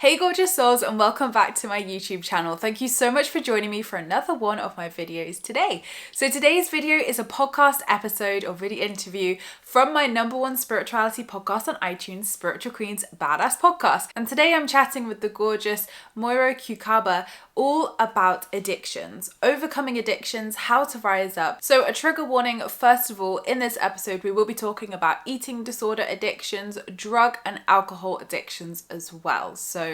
Hey gorgeous souls, and welcome back to my YouTube channel. Thank you so much for joining me for another one of my videos today. So today's video is a podcast episode or video interview from my #1 spirituality podcast on iTunes, Spiritual Queen's Badass Podcast. And today I'm chatting with the gorgeous Moira Kucaba all about addictions, overcoming addictions, how to rise up. So a trigger warning, first of all, in this episode we will be talking about eating disorder addictions, drug and alcohol addictions as well. So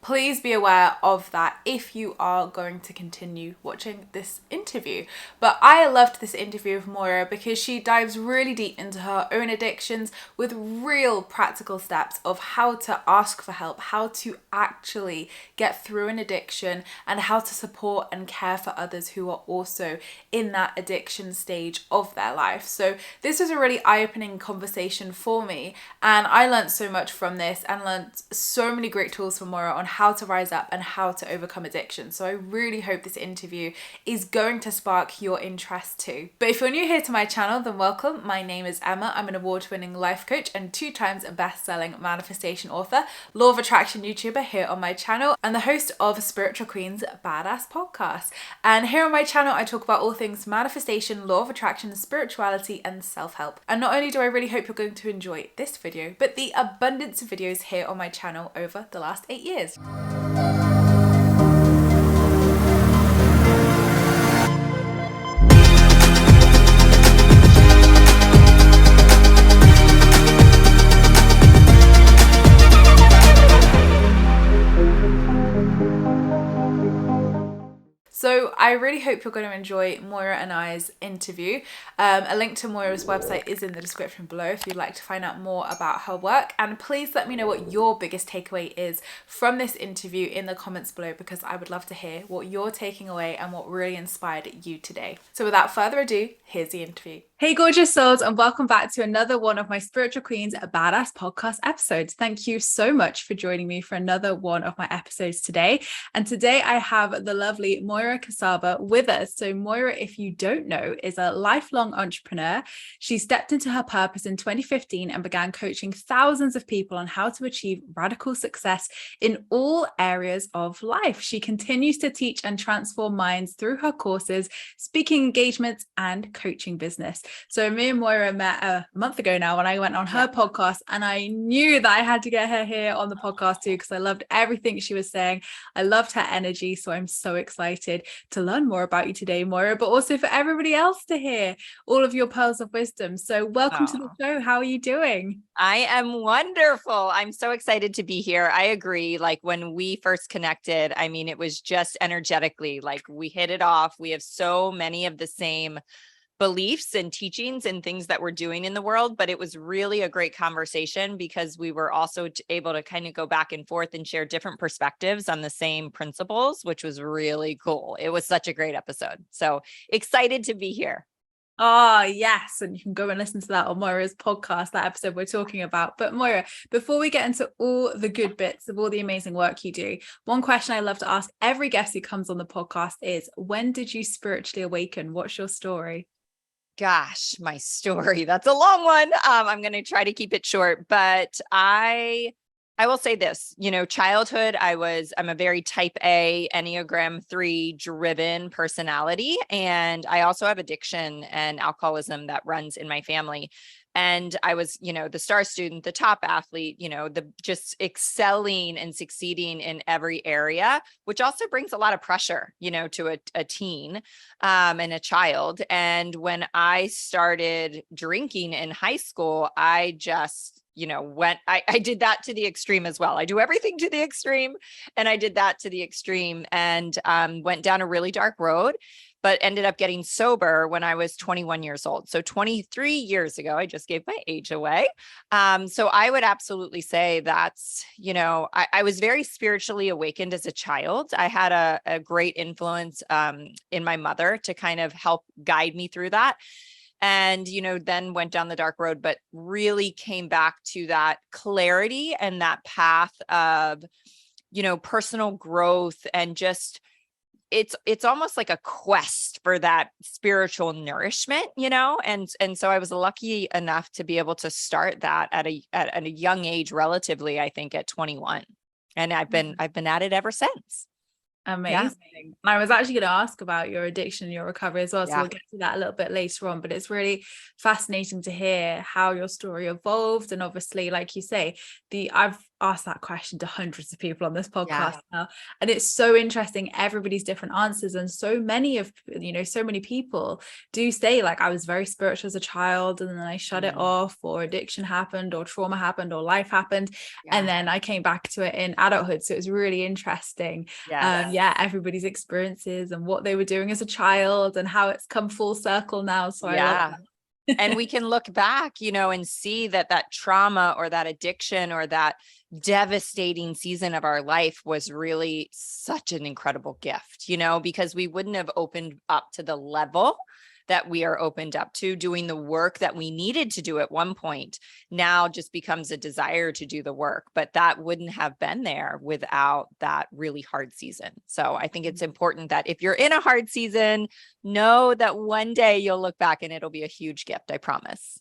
please be aware of that if you are going to continue watching this interview. But I loved this interview with Moira because she dives really deep into her own addictions with real practical steps of how to ask for help, how to actually get through an addiction, and how to support and care for others who are also in that addiction stage of their life. So this was a really eye-opening conversation for me, and I learned so much from this and learned so many great tools from Moira on how to rise up and how to overcome addiction. So I really hope this interview is going to spark your interest too. But if you're new here to my channel, then welcome. My name is Emma. I'm an award-winning life coach and 2 times a best-selling manifestation author, law of attraction YouTuber here on my channel, and the host of Spiritual Queen's Badass Podcast. And here on my channel, I talk about all things manifestation, law of attraction, spirituality, and self-help. And not only do I really hope you're going to enjoy this video, but the abundance of videos here on my channel over the last 8 years. So I really hope you're going to enjoy Moira and I's interview. A link to Moira's website is in the description below if you'd like to find out more about her work. And please let me know what your biggest takeaway is from this interview in the comments below, because I would love to hear what you're taking away and what really inspired you today. So without further ado, here's the interview. Hey gorgeous souls, and welcome back to another one of my Spiritual Queen's Badass Podcast episodes. Thank you so much for joining me for another one of my episodes today. And today I have the lovely Moira Kucaba with us. So Moira, if you don't know, is a lifelong entrepreneur. She stepped into her purpose in 2015 and began coaching thousands of people on how to achieve radical success in all areas of life. She continues to teach and transform minds through her courses, speaking engagements, and coaching business. So me and Moira met a month ago now when I went on her podcast, and I knew that I had to get her here on the podcast too, because I loved everything she was saying. I loved her energy. So I'm so excited to learn more about you today, Moira, but also for everybody else to hear all of your pearls of wisdom. So welcome to the show. How are you doing? I am wonderful. I'm so excited to be here. I agree. Like when we first connected, I mean, it was just energetically, like we hit it off. We have so many of the same beliefs and teachings and things that we're doing in the world, but it was really a great conversation because we were also able to kind of go back and forth and share different perspectives on the same principles, which was really cool. It was such a great episode. So excited to be here. Oh, yes. And you can go and listen to that on Moira's podcast, that episode we're talking about. But Moira, before we get into all the good bits of all the amazing work you do, one question I love to ask every guest who comes on the podcast is, when did you spiritually awaken? What's your story? Gosh, my story. That's a long one. I'm going to try to keep it short, but I will say this, childhood, I'm a very type A, Enneagram 3 driven personality. And I also have addiction and alcoholism that runs in my family. And I was, the star student, the top athlete, the just excelling and succeeding in every area, which also brings a lot of pressure, to a teen and a child. And when I started drinking in high school, I just I did that to the extreme as well. I do everything to the extreme, and I did that to the extreme and went down a really dark road, but ended up getting sober when I was 21 years old. So 23 years ago, I just gave my age away. So I would absolutely say that's, I was very spiritually awakened as a child. I had a great influence in my mother to kind of help guide me through that. And, then went down the dark road, but really came back to that clarity and that path of, personal growth and just, it's almost like a quest for that spiritual nourishment, and so I was lucky enough to be able to start that at a young age, relatively, I think at 21. And I've been at it ever since. Yeah. Amazing. And I was actually going to ask about your addiction and your recovery as well. So Yeah. we'll get to that a little bit later on, but it's really fascinating to hear how your story evolved. And obviously, like you say, I've asked that question to hundreds of people on this podcast now. And it's so interesting, everybody's different answers. And so many people do say, like, I was very spiritual as a child, and then I shut it off, or addiction happened, or trauma happened, or life happened. And then I came back to it in adulthood. So it was really interesting. Everybody's experiences and what they were doing as a child and how it's come full circle now. So I love that. And we can look back, and see that trauma or that addiction or that devastating season of our life was really such an incredible gift, because we wouldn't have opened up to the level that we are opened up to, doing the work that we needed to do at one point. Now just becomes a desire to do the work, but that wouldn't have been there without that really hard season. So I think it's important that if you're in a hard season, know that one day you'll look back and it'll be a huge gift. I promise.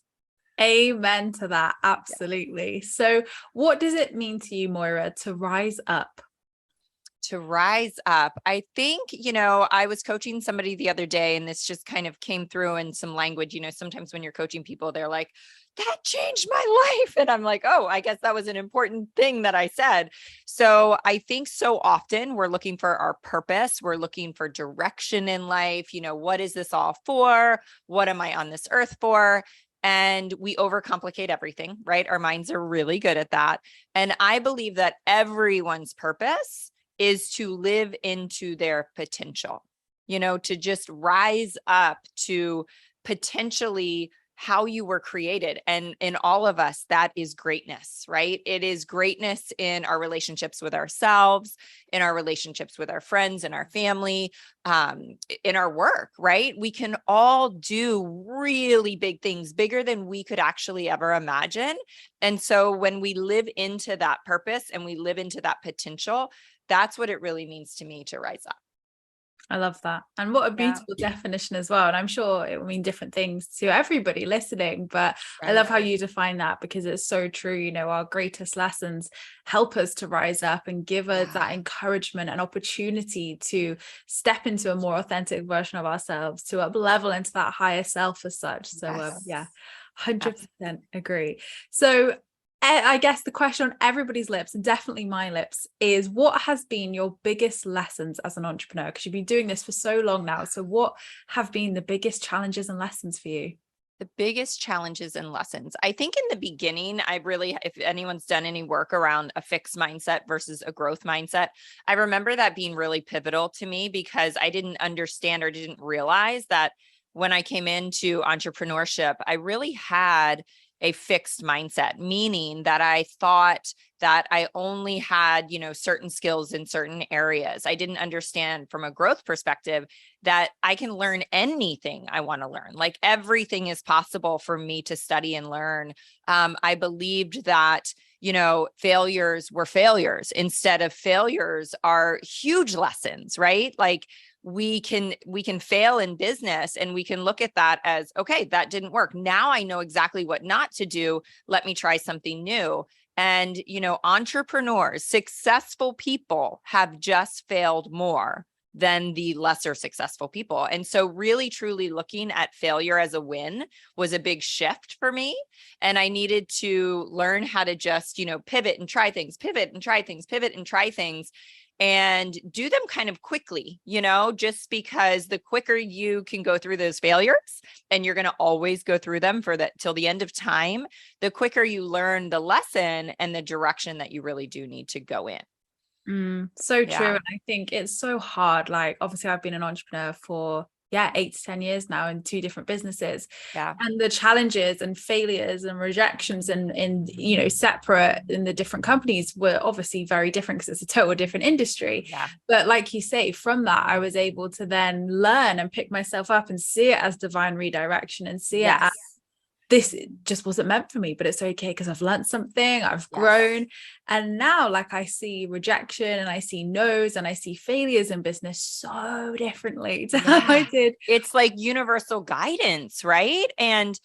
Amen to that. Absolutely. So what does it mean to you, Moira, to rise up? To rise up. I think, I was coaching somebody the other day, and this just kind of came through in some language. Sometimes when you're coaching people, they're like, that changed my life. And I'm like, oh, I guess that was an important thing that I said. So I think so often we're looking for our purpose. We're looking for direction in life. What is this all for? What am I on this earth for? And we overcomplicate everything, right? Our minds are really good at that. And I believe that everyone's purpose is to live into their potential, to just rise up to potentially how you were created. And in all of us, that is greatness, right? It is greatness in our relationships with ourselves, in our relationships with our friends and our family, in our work, right? We can all do really big things, bigger than we could actually ever imagine. And so when we live into that purpose and we live into that potential, that's what it really means to me to rise up. I love that. And what a beautiful definition as well. And I'm sure it will mean different things to everybody listening, but I love how you define that, because it's so true. Our greatest lessons help us to rise up and give us that encouragement and opportunity to step into a more authentic version of ourselves, to up level into that higher self as such. So 100% agree. So I guess the question on everybody's lips, and definitely my lips, is what has been your biggest lessons as an entrepreneur? Because you've been doing this for so long now. So what have been the biggest challenges and lessons for you? The biggest challenges and lessons. I think in the beginning, if anyone's done any work around a fixed mindset versus a growth mindset, I remember that being really pivotal to me, because I didn't understand or didn't realize that when I came into entrepreneurship, I really had a fixed mindset, meaning that I thought that I only had, certain skills in certain areas. I didn't understand from a growth perspective that I can learn anything I want to learn. Like everything is possible for me to study and learn. I believed that, failures were failures instead of failures are huge lessons, right? Like we can fail in business and we can look at that as, okay, that didn't work. Now I know exactly what not to do. Let me try something new. And, entrepreneurs, successful people have just failed more than the lesser successful people. And so really, truly looking at failure as a win was a big shift for me. And I needed to learn how to just, pivot and try things, pivot and try things, pivot and try things. And do them kind of quickly, just because the quicker you can go through those failures, and you're going to always go through them till the end of time, the quicker you learn the lesson and the direction that you really do need to go in. So true. And I think it's so hard. Like, obviously I've been an entrepreneur for 8 to 10 years now in 2 different businesses. And the challenges and failures and rejections and separate in the different companies were obviously very different, because it's a total different industry. But like you say, from that I was able to then learn and pick myself up and see it as divine redirection, and see it as, this just wasn't meant for me, but it's okay, because I've learned something, I've grown. And now, like, I see rejection and I see no's and I see failures in business so differently to how I did. It's like universal guidance, right? And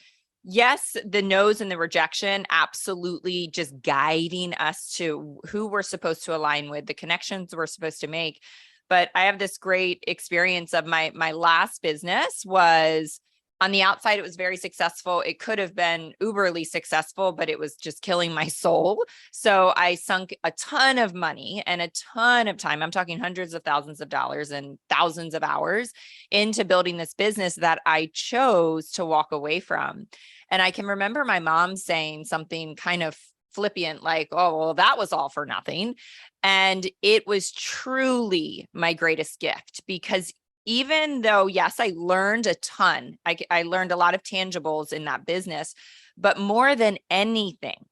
Yes, the no's and the rejection, absolutely just guiding us to who we're supposed to align with, the connections we're supposed to make. But I have this great experience of my last business was on the outside, it was very successful. It could have been uberly successful, but it was just killing my soul. So I sunk a ton of money and a ton of time. I'm talking hundreds of thousands of dollars and thousands of hours into building this business that I chose to walk away from. And I can remember my mom saying something kind of flippant, like, oh, well, that was all for nothing. And it was truly my greatest gift because even though, yes, I learned a ton, I learned a lot of tangibles in that business, but more than anything,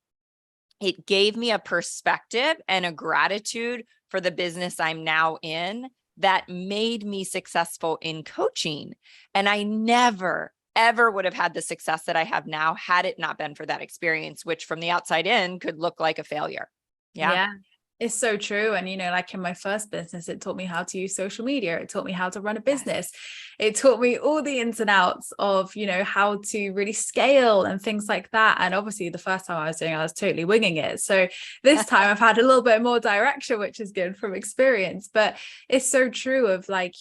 it gave me a perspective and a gratitude for the business I'm now in that made me successful in coaching. And I never, ever would have had the success that I have now had it not been for that experience, which from the outside in could look like a failure. Yeah. Yeah. It's so true. And, like in my first business, it taught me how to use social media. It taught me how to run a business. It taught me all the ins and outs of, how to really scale and things like that. And obviously the first time I was doing it, I was totally winging it. So this time I've had a little bit more direction, which is good from experience. But it's so true of like,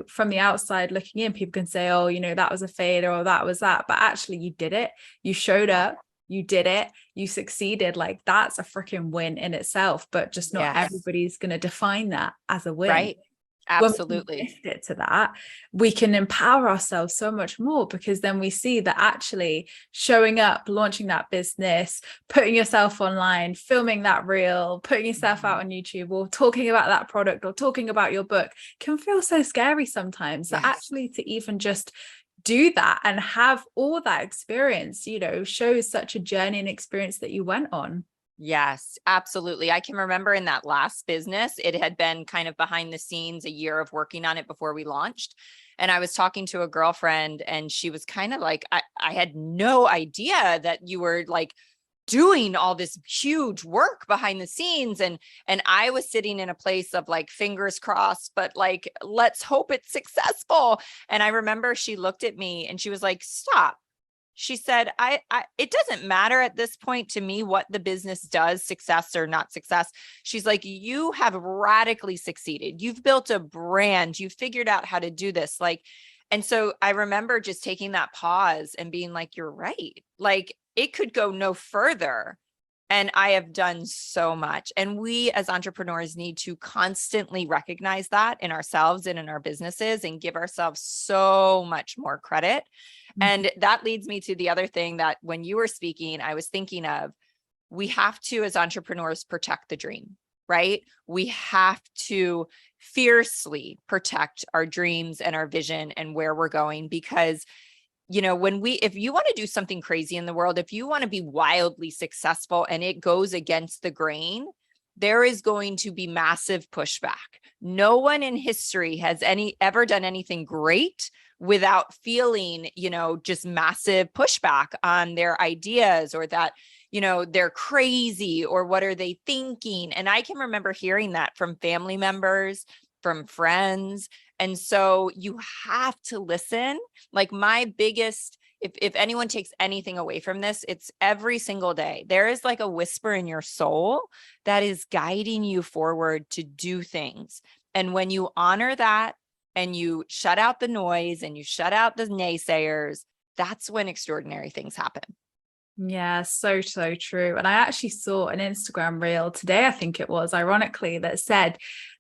from the outside looking in, people can say, oh, that was a failure or that was that. But actually you did it. You showed up. You did it, you succeeded. Like that's a freaking win in itself, but just not everybody's going to define that as a win. Right. Absolutely. When we shift it to that, we can empower ourselves so much more, because then we see that actually showing up, launching that business, putting yourself online, filming that reel, putting yourself out on YouTube, or talking about that product or talking about your book can feel so scary sometimes. So actually to even just do that and have all that experience, shows such a journey and experience that you went on. Yes, absolutely. I can remember in that last business, it had been kind of behind the scenes, a year of working on it before we launched. And I was talking to a girlfriend and she was kind of like, I had no idea that you were like doing all this huge work behind the scenes. And I was sitting in a place of like, fingers crossed, but like, let's hope it's successful. And I remember she looked at me and she was like, stop. She said, it doesn't matter at this point to me what the business does, success or not success. She's like, you have radically succeeded. You've built a brand. You've figured out how to do this. Like, and so I remember just taking that pause and being like, you're right. Like it could go no further. And I have done so much. And we as entrepreneurs need to constantly recognize that in ourselves and in our businesses and give ourselves so much more credit. And that leads me to the other thing that when you were speaking, I was thinking of, we have to, as entrepreneurs, protect the dream, right? We have to fiercely protect our dreams and our vision and where we're going, because if you want to do something crazy in the world, if you want to be wildly successful and it goes against the grain, there is going to be massive pushback. No one in history has ever done anything great without feeling, just massive pushback on their ideas, or that, they're crazy, or what are they thinking? And I can remember hearing that from family members, from friends. And so you have to listen. Like my biggest, if anyone takes anything away from this, it's every single day, there is like a whisper in your soul that is guiding you forward to do things. And when you honor that and you shut out the noise and you shut out the naysayers, that's when extraordinary things happen. Yeah, so true. And I actually saw an Instagram reel today, I think it was, ironically, that said,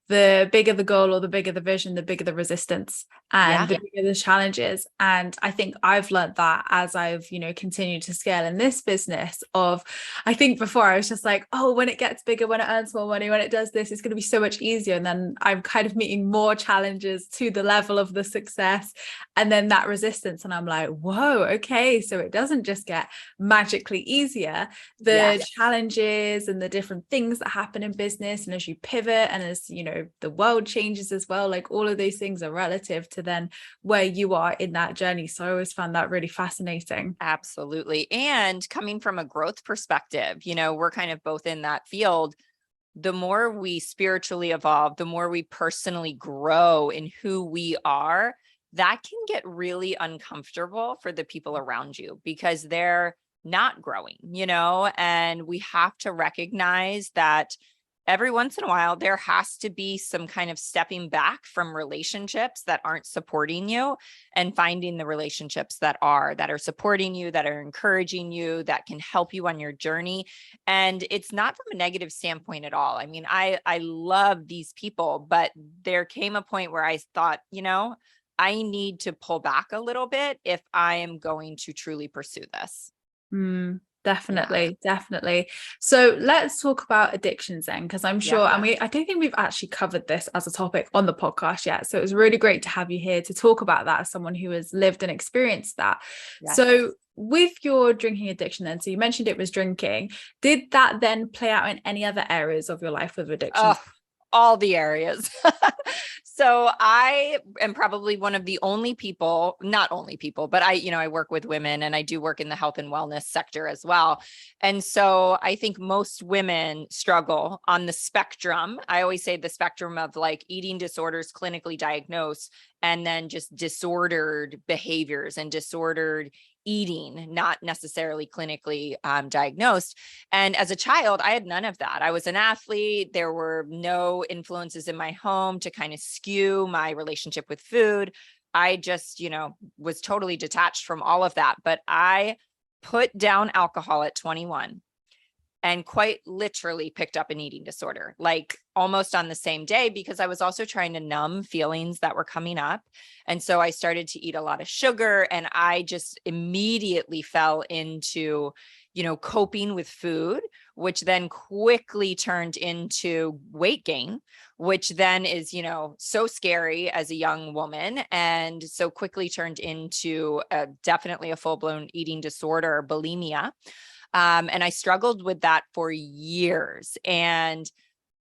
the bigger the goal or the bigger the vision, the bigger the resistance and the bigger the challenges. And I think I've learned that as I've, continued to scale in this business I think before I was just like, oh, when it gets bigger, when it earns more money, when it does this, it's going to be so much easier. And then I'm kind of meeting more challenges to the level of the success and then that resistance. And I'm like, whoa, okay. So it doesn't just get magically easier. The challenges and the different things that happen in business, and as you pivot and as, the world changes as well, like all of those things are relative to then where you are in that journey. So I always found that really fascinating. Absolutely. And coming from a growth perspective, we're kind of both in that field. The more we spiritually evolve, the more we personally grow in who we are, that can get really uncomfortable for the people around you because they're not growing, and we have to recognize that every once in a while, there has to be some kind of stepping back from relationships that aren't supporting you and finding the relationships that are supporting you, that are encouraging you, that can help you on your journey. And it's not from a negative standpoint at all. I mean, I love these people, but there came a point where I thought, I need to pull back a little bit if I am going to truly pursue this. Definitely, definitely. So let's talk about addictions then, because I'm sure, and I don't think we've actually covered this as a topic on the podcast yet. So it was really great to have you here to talk about that as someone who has lived and experienced that. Yes. So with your drinking addiction then, so you mentioned it was drinking. Did that then play out in any other areas of your life with addiction? All the areas. So I am probably one of the only people, not only people, but I work with women and I do work in the health and wellness sector as well. And so I think most women struggle on the spectrum. I always say the spectrum of like eating disorders clinically diagnosed and then just disordered behaviors and disordered eating, not necessarily clinically diagnosed. And as a child, I had none of that. I was an athlete. There were no influences in my home to kind of skew my relationship with food. I just, was totally detached from all of that. But I put down alcohol at 21 and quite literally picked up an eating disorder, like almost on the same day, because I was also trying to numb feelings that were coming up. And so I started to eat a lot of sugar and I just immediately fell into, coping with food, which then quickly turned into weight gain, which then is, so scary as a young woman. And so quickly turned into definitely a full-blown eating disorder, bulimia. And I struggled with that for years. And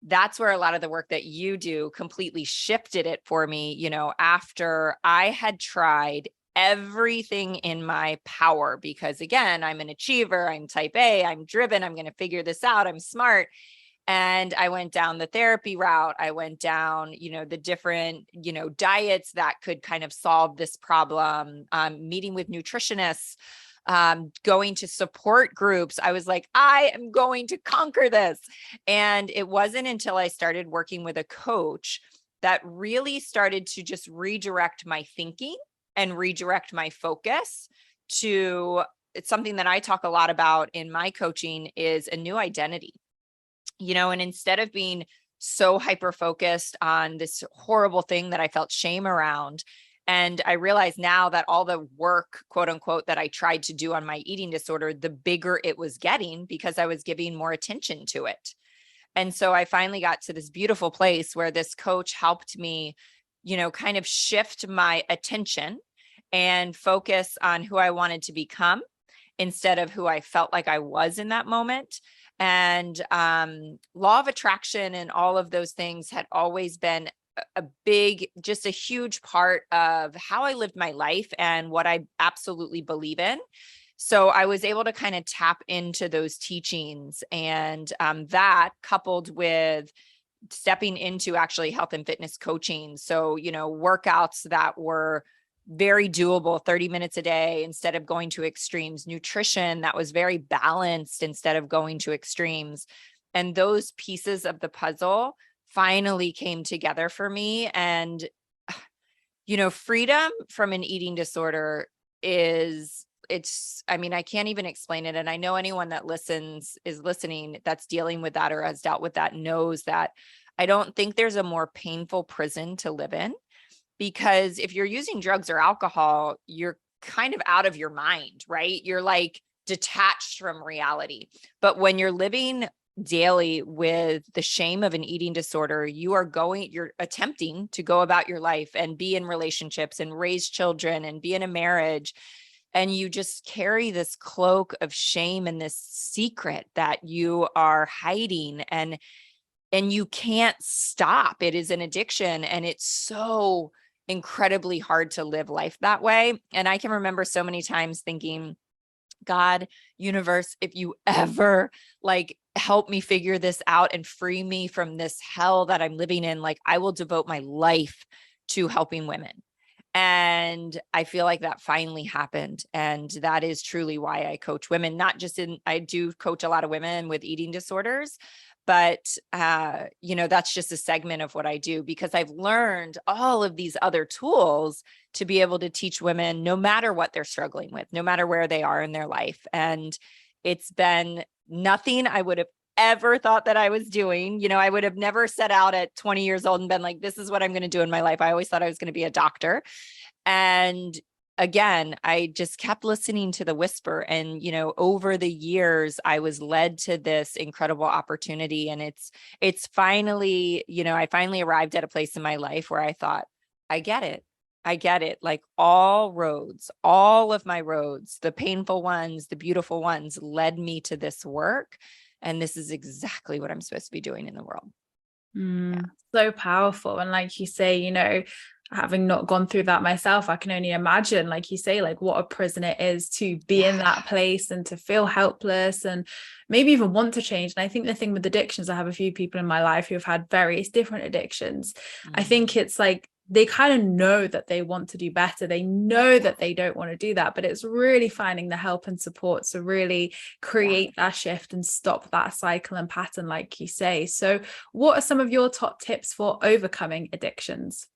that's where a lot of the work that you do completely shifted it for me, after I had tried everything in my power, because again, I'm an achiever, I'm type A, I'm driven, I'm going to figure this out, I'm smart. And I went down the therapy route. I went down, the different, diets that could kind of solve this problem, meeting with nutritionists, going to support groups. I was like, I am going to conquer this. And it wasn't until I started working with a coach that really started to just redirect my thinking and redirect my focus to, it's something that I talk a lot about in my coaching, is a new identity, and instead of being so hyper-focused on this horrible thing that I felt shame around. And I realize now that all the work, quote unquote, that I tried to do on my eating disorder, the bigger it was getting because I was giving more attention to it. And so I finally got to this beautiful place where this coach helped me, kind of shift my attention and focus on who I wanted to become instead of who I felt like I was in that moment. And law of attraction and all of those things had always been just a huge part of how I lived my life and what I absolutely believe in. So I was able to kind of tap into those teachings, and that coupled with stepping into actually health and fitness coaching. So, workouts that were very doable, 30 minutes a day instead of going to extremes, nutrition that was very balanced instead of going to extremes. And those pieces of the puzzle finally came together for me. And, freedom from an eating disorder I can't even explain it. And I know anyone that is listening that's dealing with that or has dealt with that knows that I don't think there's a more painful prison to live in, because if you're using drugs or alcohol, you're kind of out of your mind, right? You're like detached from reality. But when you're living daily with the shame of an eating disorder, you're attempting to go about your life and be in relationships and raise children and be in a marriage. And you just carry this cloak of shame and this secret that you are hiding, and you can't stop. It is an addiction, and it's so incredibly hard to live life that way. And I can remember so many times thinking, God, universe, if you ever help me figure this out and free me from this hell that I'm living in, I will devote my life to helping women. And I feel like that finally happened. And that is truly why I coach women, not just I do coach a lot of women with eating disorders, but, that's just a segment of what I do, because I've learned all of these other tools to be able to teach women no matter what they're struggling with, no matter where they are in their life. And it's been nothing I would have ever thought that I was doing. I would have never set out at 20 years old and been like, this is what I'm going to do in my life. I always thought I was going to be a doctor. And again, I just kept listening to the whisper. And, over the years, I was led to this incredible opportunity. And it's finally, I finally arrived at a place in my life where I thought, I get it. I get it. Like all roads, all of my roads, the painful ones, the beautiful ones, led me to this work. And this is exactly what I'm supposed to be doing in the world. So powerful. And like you say, having not gone through that myself, I can only imagine, like you say, like what a prison it is to be in that place and to feel helpless and maybe even want to change. And I think the thing with addictions, I have a few people in my life who have had various different addictions. I think it's like they kind of know that they want to do better. They know that they don't want to do that, but it's really finding the help and support to really create that shift and stop that cycle and pattern, like you say. So what are some of your top tips for overcoming addictions?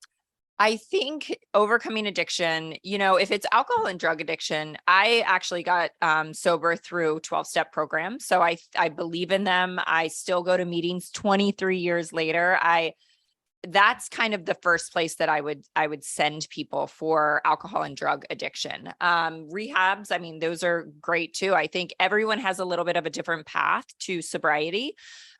I think overcoming addiction, if it's alcohol and drug addiction, I actually got sober through 12-step programs. So I believe in them. I still go to meetings 23 years later. That's kind of the first place that I would send people for alcohol and drug addiction. Rehabs, I mean, those are great too. I think everyone has a little bit of a different path to sobriety.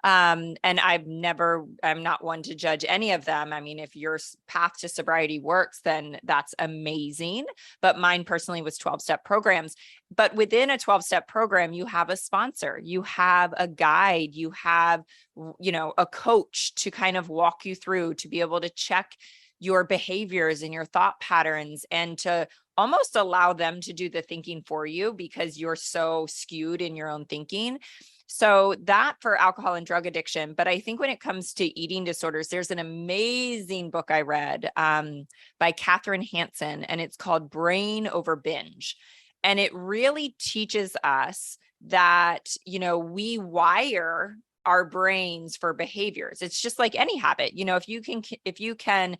And I'm not one to judge any of them. I mean, if your path to sobriety works, then that's amazing. But mine personally was 12-step programs. But within a 12-step program, you have a sponsor, you have a guide, you have, a coach to kind of walk you through, to be able to check your behaviors and your thought patterns, and to almost allow them to do the thinking for you because you're so skewed in your own thinking. So that for alcohol and drug addiction. But I think when it comes to eating disorders, there's an amazing book I read by Katherine Hansen, and it's called Brain Over Binge. And it really teaches us that, we wire our brains for behaviors. It's just like any habit. If you can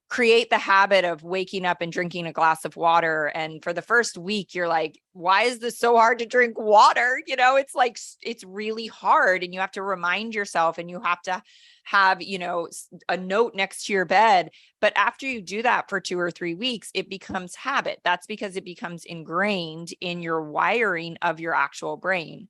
create the habit of waking up and drinking a glass of water, and for the first week you're like, why is this so hard to drink water? It's like, it's really hard, and you have to remind yourself, and you have to have, a note next to your bed. But after you do that for 2 or 3 weeks, it becomes habit. That's because it becomes ingrained in your wiring of your actual brain.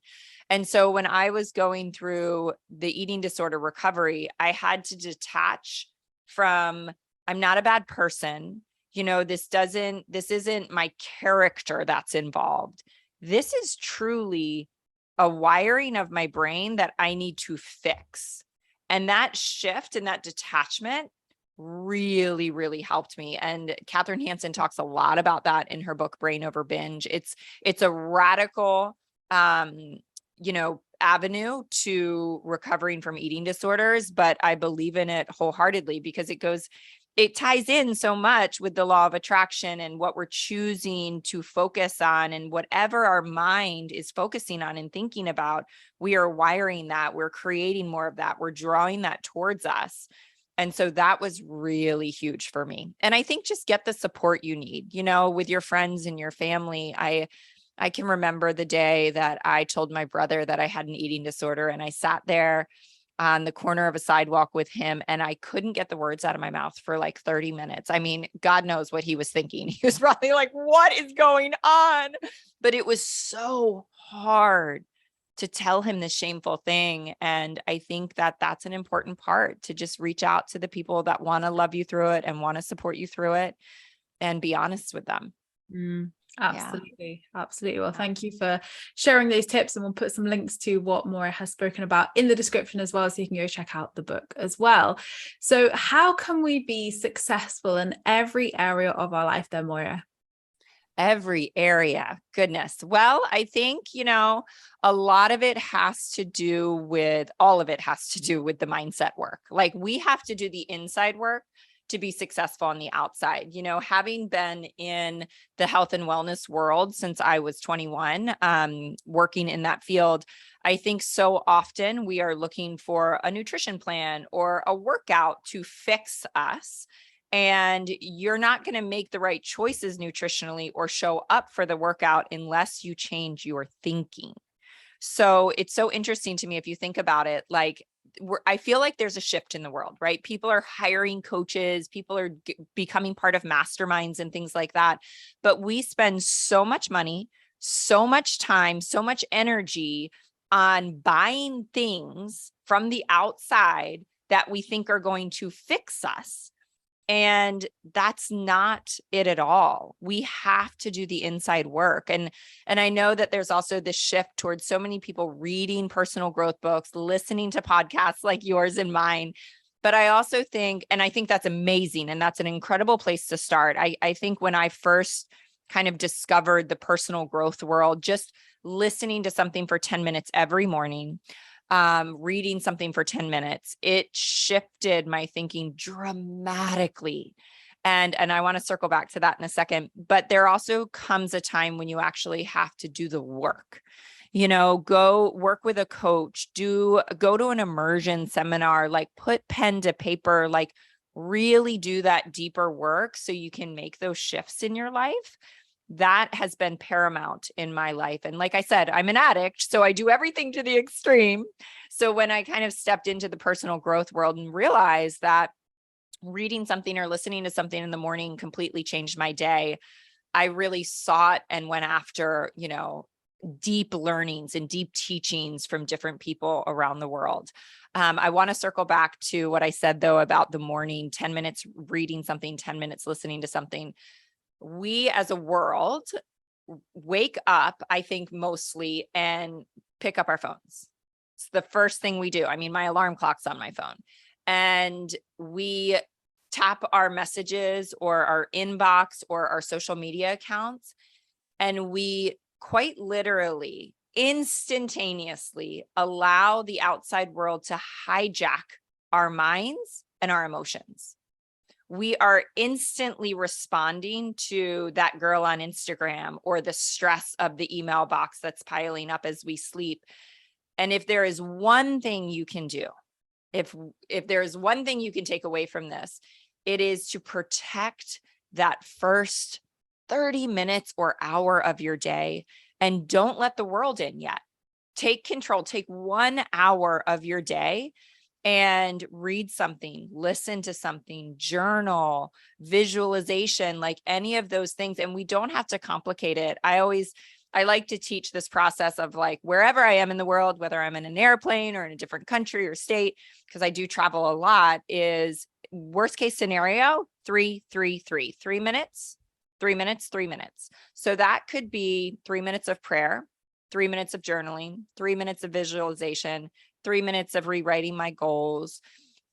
And so when I was going through the eating disorder recovery, I had to detach from, I'm not a bad person. This isn't my character that's involved. This is truly a wiring of my brain that I need to fix. And that shift and that detachment really, really helped me. And Katherine Hansen talks a lot about that in her book, Brain Over Binge. It's a radical, avenue to recovering from eating disorders, but I believe in it wholeheartedly because it ties in so much with the law of attraction and what we're choosing to focus on, and whatever our mind is focusing on and thinking about, we are wiring that, we're creating more of that, we're drawing that towards us. And so that was really huge for me. And I think just get the support you need, with your friends and your family. I can remember the day that I told my brother that I had an eating disorder, and I sat there on the corner of a sidewalk with him, and I couldn't get the words out of my mouth for like 30 minutes. I mean, God knows what he was thinking. He was probably like, what is going on? But it was so hard to tell him this shameful thing. And I think that that's an important part, to just reach out to the people that want to love you through it and want to support you through it, and be honest with them. Absolutely. Absolutely. Well, thank you for sharing those tips, and we'll put some links to what Moira has spoken about in the description as well, so you can go check out the book as well. So how can we be successful in every area of our life then, Moira? Every area. Goodness. Well, I think, a lot of it has to do with, all of it has to do with the mindset work. Like, we have to do the inside work to be successful on the outside. You know, having been in the health and wellness world since I was 21, working in that field, I think so often we are looking for a nutrition plan or a workout to fix us. And you're not going to make the right choices nutritionally or show up for the workout unless you change your thinking. So it's so interesting to me if you think about it, like I feel like there's a shift in the world, right? People are hiring coaches, people are becoming part of masterminds and things like that. But we spend so much money, so much time, so much energy on buying things from the outside that we think are going to fix us. And that's not it at all. We have to do the inside work. And I know that there's also this shift towards so many people reading personal growth books, listening to podcasts like yours and mine. But I also think, and I think that's amazing, and that's an incredible place to start. I think when I first kind of discovered the personal growth world, just listening to something for 10 minutes every morning, reading something for 10 minutes, it shifted my thinking dramatically. And I want to circle back to that in a second, but there also comes a time when you actually have to do the work. You know, go work with a coach, go to an immersion seminar, like put pen to paper, like really do that deeper work so you can make those shifts in your life. That has been paramount in my life. And like I said, I'm an addict, so I do everything to the extreme. So when I kind of stepped into the personal growth world and realized that reading something or listening to something in the morning completely changed my day, I really sought and went after, you know, deep learnings and deep teachings from different people around the world. I want to circle back to what I said, though, about the morning, 10 minutes reading something, 10 minutes listening to something. We as a world wake up, I think, mostly and pick up our phones. It's the first thing we do. I mean, my alarm clock's on my phone, and we tap our messages or our inbox or our social media accounts, and we quite literally instantaneously allow the outside world to hijack our minds and our emotions. We are instantly responding to that girl on Instagram or the stress of the email box that's piling up as we sleep. And if there is one thing you can do, if there is one thing you can take away from this, it is to protect that first 30 minutes or hour of your day, and don't let the world in yet. Take control, take 1 hour of your day and read something, listen to something, journal, visualization, like any of those things. And we don't have to complicate it. I like to teach this process of, like, wherever I am in the world, whether I'm in an airplane or in a different country or state, because I do travel a lot, is worst case scenario, 3, 3, 3, 3 minutes, 3 minutes, 3 minutes. So that could be 3 minutes of prayer, 3 minutes of journaling, 3 minutes of visualization, 3 minutes of rewriting my goals,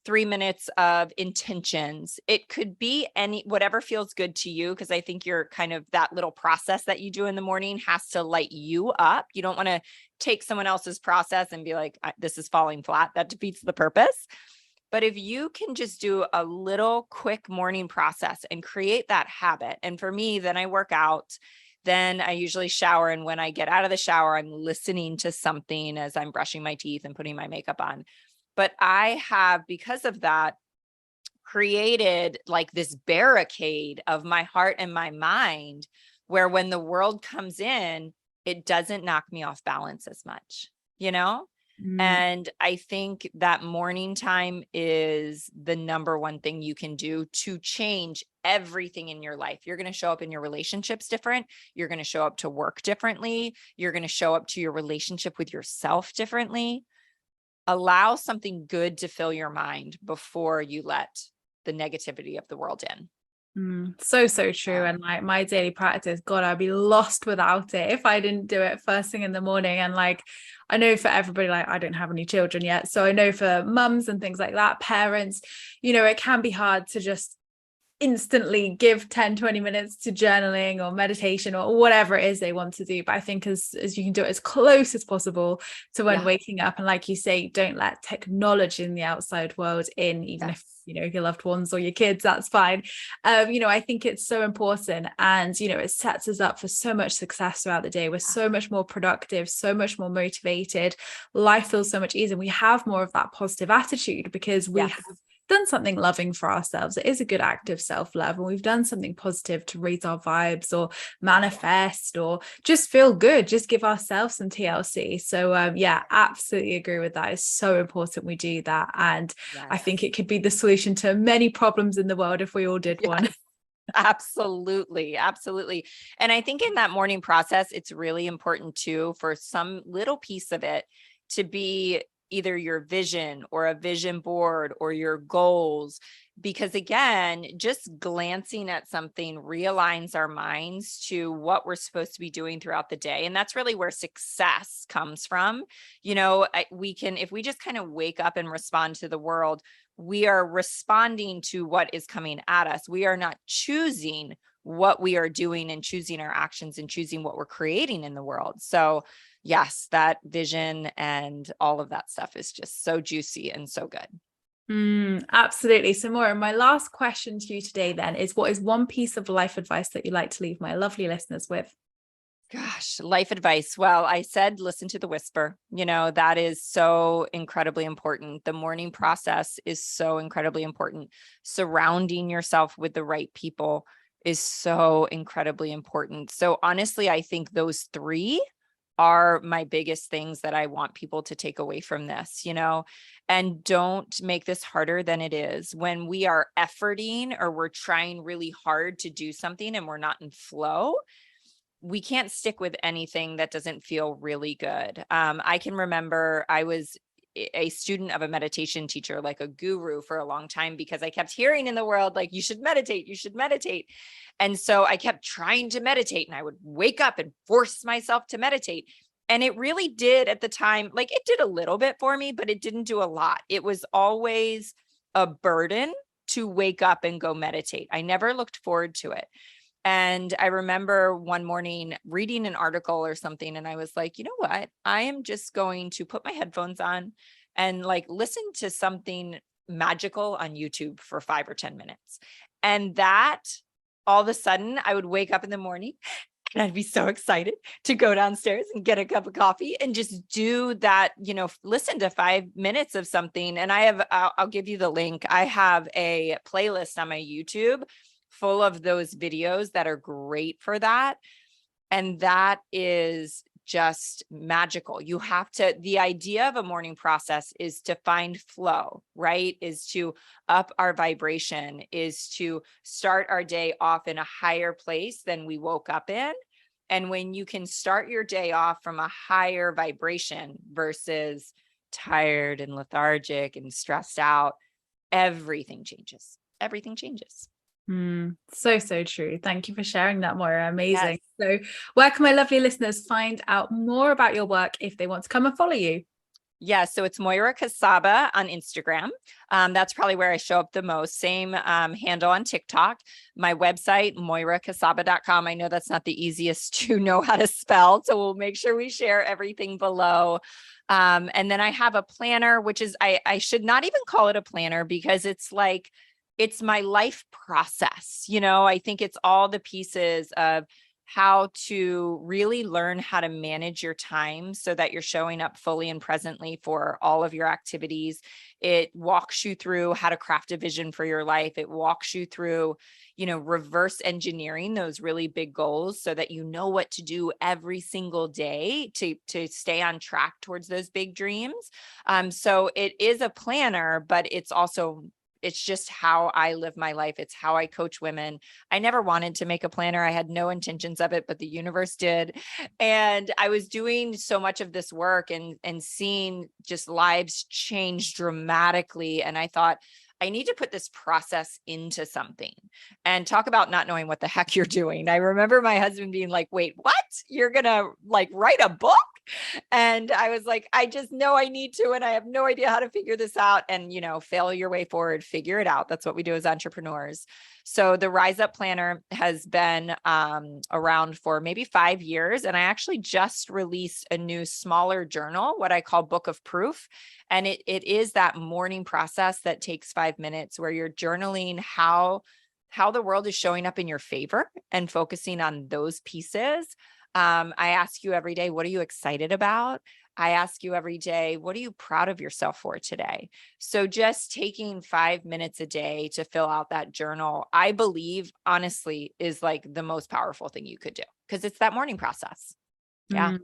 3 minutes of intentions. It could be whatever feels good to you, because I think you're kind of, that little process that you do in the morning has to light you up. You don't want to take someone else's process and be like, this is falling flat. That defeats the purpose. But if you can just do a little quick morning process and create that habit, and for me, then I work out, then I usually shower. And when I get out of the shower, I'm listening to something as I'm brushing my teeth and putting my makeup on. But I have, because of that, created like this barricade of my heart and my mind, where when the world comes in, it doesn't knock me off balance as much, you know? And I think that morning time is the number one thing you can do to change everything in your life. You're going to show up in your relationships different. You're going to show up to work differently. You're going to show up to your relationship with yourself differently. Allow something good to fill your mind before you let the negativity of the world in. So true. And like my daily practice, God, I'd be lost without it if I didn't do it first thing in the morning. And like, I know for everybody, like, I don't have any children yet, so I know for mums and things like that, parents, you know, it can be hard to just instantly give 10-20 minutes to journaling or meditation or whatever it is they want to do. But I think as you can do it as close as possible to when waking up, and like you say, don't let technology in the outside world in, even if your loved ones or your kids, that's fine. I think it's so important, and it sets us up for so much success throughout the day. We're so much more productive, so much more motivated. Life feels so much easier. We have more of that positive attitude because we have done something loving for ourselves. It is a good act of self-love, and we've done something positive to raise our vibes or manifest or just feel good, just give ourselves some TLC. So absolutely agree with that. It's so important we do that, and I think it could be the solution to many problems in the world if we all did one. Absolutely. Absolutely. And I think in that morning process, it's really important too, for some little piece of it to be either your vision or a vision board or your goals, because again, just glancing at something realigns our minds to what we're supposed to be doing throughout the day. And that's really where success comes from. We can, if we just kind of wake up and respond to the world, we are responding to what is coming at us. We are not choosing what we are doing and choosing our actions and choosing what we're creating in the world. So yes, that vision and all of that stuff is just so juicy and so good. Absolutely. So Moira, my last question to you today then is, what is one piece of life advice that you'd like to leave my lovely listeners with? Gosh, life advice. Well, I said, listen to the whisper. That is so incredibly important. The morning process is so incredibly important. Surrounding yourself with the right people is so incredibly important. So honestly, I think those three are my biggest things that I want people to take away from this, and don't make this harder than it is. When we are efforting or we're trying really hard to do something and we're not in flow, we can't stick with anything that doesn't feel really good. I can remember I was a student of a meditation teacher, like a guru, for a long time, because I kept hearing in the world, like, you should meditate, you should meditate. And so I kept trying to meditate, and I would wake up and force myself to meditate. And it really did at the time, like, it did a little bit for me, but it didn't do a lot. It was always a burden to wake up and go meditate. I never looked forward to it. And I remember one morning reading an article or something, and I was like, you know what? I am just going to put my headphones on and listen to something magical on YouTube for 5 or 10 minutes. And that, all of a sudden, I would wake up in the morning and I'd be so excited to go downstairs and get a cup of coffee and just do that, listen to 5 minutes of something. And I'll give you the link. I have a playlist on my YouTube full of those videos that are great for that. And that is just magical. The idea of a morning process is to find flow, right? Is to up our vibration, is to start our day off in a higher place than we woke up in. And when you can start your day off from a higher vibration versus tired and lethargic and stressed out, everything changes. Everything changes. So true. Thank you for sharing that, Moira. Amazing. Yes. So where can my lovely listeners find out more about your work if they want to come and follow you? Yeah, so it's Moira Kucaba on Instagram. That's probably where I show up the most. Same handle on TikTok. My website, moirakucaba.com. I know that's not the easiest to know how to spell, so we'll make sure we share everything below. And then I have a planner, which is, I should not even call it a planner, because it's my life process. I think it's all the pieces of how to really learn how to manage your time so that you're showing up fully and presently for all of your activities. It walks you through how to craft a vision for your life. It walks you through, reverse engineering those really big goals so that you know what to do every single day to stay on track towards those big dreams. So it is a planner, but it's just how I live my life. It's how I coach women. I never wanted to make a planner. I had no intentions of it, but the universe did. And I was doing so much of this work and seeing just lives change dramatically. And I thought, I need to put this process into something. And talk about not knowing what the heck you're doing. I remember my husband being like, wait, what? You're going to write a book? And I was like, I just know I need to, and I have no idea how to figure this out. And, fail your way forward, figure it out. That's what we do as entrepreneurs. So the Rise Up Planner has been around for maybe 5 years. And I actually just released a new smaller journal, what I call Book of Proof. And it is that morning process that takes 5 minutes where you're journaling how the world is showing up in your favor and focusing on those pieces. I ask you every day, what are you excited about? I ask you every day, what are you proud of yourself for today? So just taking 5 minutes a day to fill out that journal, I believe, honestly, is like the most powerful thing you could do because it's that morning process. Yeah.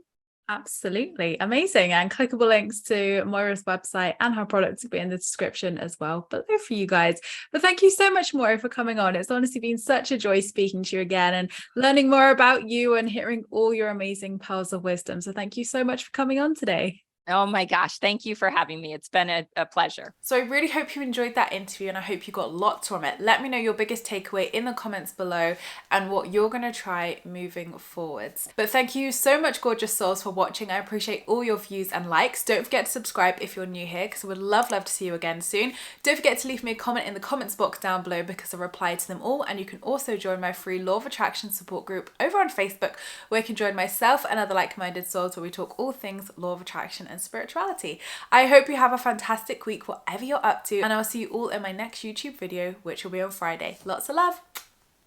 Absolutely. Amazing. And clickable links to Moira's website and her products will be in the description as well below for you guys. But thank you so much, Moira, for coming on. It's honestly been such a joy speaking to you again and learning more about you and hearing all your amazing pearls of wisdom. So thank you so much for coming on today. Oh my gosh. Thank you for having me. It's been a pleasure. So I really hope you enjoyed that interview and I hope you got lots from it. Let me know your biggest takeaway in the comments below and what you're going to try moving forwards. But thank you so much, gorgeous souls, for watching. I appreciate all your views and likes. Don't forget to subscribe if you're new here because I would love to see you again soon. Don't forget to leave me a comment in the comments box down below because I reply to them all. And you can also join my free Law of Attraction support group over on Facebook where you can join myself and other like-minded souls where we talk all things Law of Attraction and spirituality. I hope you have a fantastic week, whatever you're up to, and I'll see you all in my next YouTube video, which will be on Friday. Lots of love.